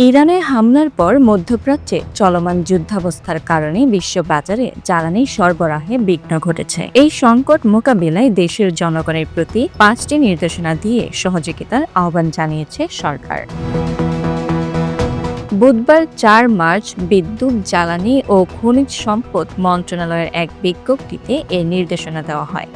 ইরানে হামলার পর মধ্যপ্রাচ্যে চলমান যুদ্ধাবস্থার কারণে বিশ্ববাজারে জ্বালানি সরবরাহে বিঘ্ন ঘটেছে। এই সংকট মোকাবিলায় দেশের জনগণের প্রতি 5টি নির্দেশনা দিয়ে সহযোগিতার আহ্বান জানিয়েছে সরকার। বুধবার 4 মার্চ বিদ্যুৎ, জ্বালানি ও খনিজ সম্পদ মন্ত্রণালয়ের এক বিজ্ঞপ্তিতে এ নির্দেশনা দেওয়া হয়।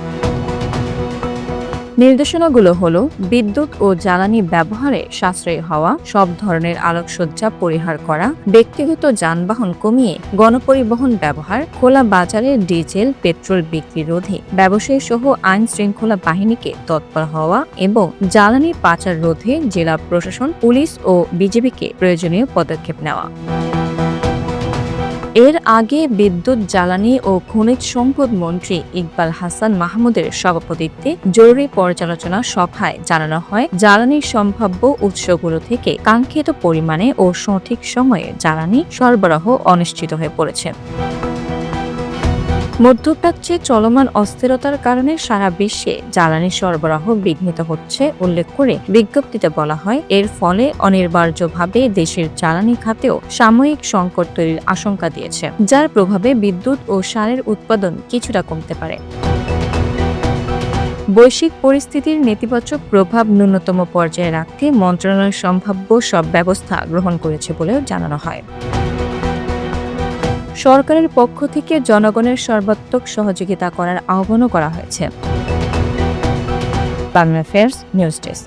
নির্দেশনাগুলো হলো বিদ্যুৎ ও জ্বালানি ব্যবহারে সাশ্রয়ী হওয়া, সব ধরনের আলোকসজ্জা পরিহার করা, ব্যক্তিগত যানবাহন কমিয়ে গণপরিবহন ব্যবহার, খোলা বাজারে ডিজেল, পেট্রোল বিক্রি রোধে ব্যবসায়ী সহ আইন শৃঙ্খলা বাহিনীকে তৎপর হওয়া এবং জ্বালানি পাচার রোধে জেলা প্রশাসন, পুলিশ ও বিজিবিকে প্রয়োজনীয় পদক্ষেপ নেওয়া। এর আগে বিদ্যুৎ, জ্বালানি ও খনিজ সম্পদ মন্ত্রী ইকবাল হাসান মাহমুদের সভাপতিত্বে জরুরি পর্যালোচনা সভায় জানানো হয়, জ্বালানির সম্ভাব্য উৎসগুলো থেকে কাঙ্ক্ষিত পরিমাণে ও সঠিক সময়ে জ্বালানি সরবরাহ অনিশ্চিত হয়ে পড়েছে। মধ্যপ্রাচ্যে চলমান অস্থিরতার কারণে সারা বিশ্বে জ্বালানি সরবরাহ বিঘ্নিত হচ্ছে উল্লেখ করে বিজ্ঞপ্তিতে বলা হয়, এর ফলে অনিবার্যভাবে দেশের জ্বালানি খাতেও সাময়িক সংকট তৈরির আশঙ্কা দিয়েছে, যার প্রভাবে বিদ্যুৎ ও সারের উৎপাদন কিছুটা কমতে পারে। বৈশ্বিক পরিস্থিতির নেতিবাচক প্রভাব ন্যূনতম পর্যায়ে রাখতে মন্ত্রণালয় সম্ভাব্য সব ব্যবস্থা গ্রহণ করেছে বলেও জানানো হয়। সরকারের পক্ষ থেকে জনগণের সর্বাত্মক সহযোগিতা করার আহ্বানও করা হয়েছে। Bangla affairs news desk.